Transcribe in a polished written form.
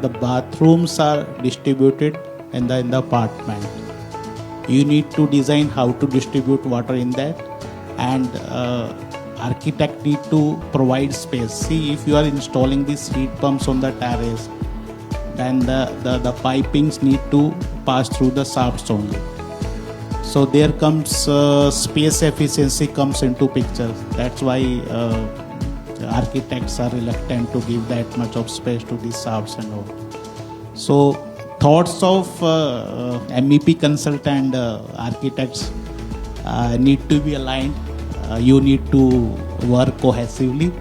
the bathrooms are distributed in the apartment. You need to design how to distribute water in that, and architect need to provide space. See, if you are installing these heat pumps on the terrace, then the pipings need to pass through the shafts only. So there comes space efficiency comes into picture. That's why architects are reluctant to give that much of space to these shafts and all. So thoughts of MEP consultant architects need to be aligned. You need to work cohesively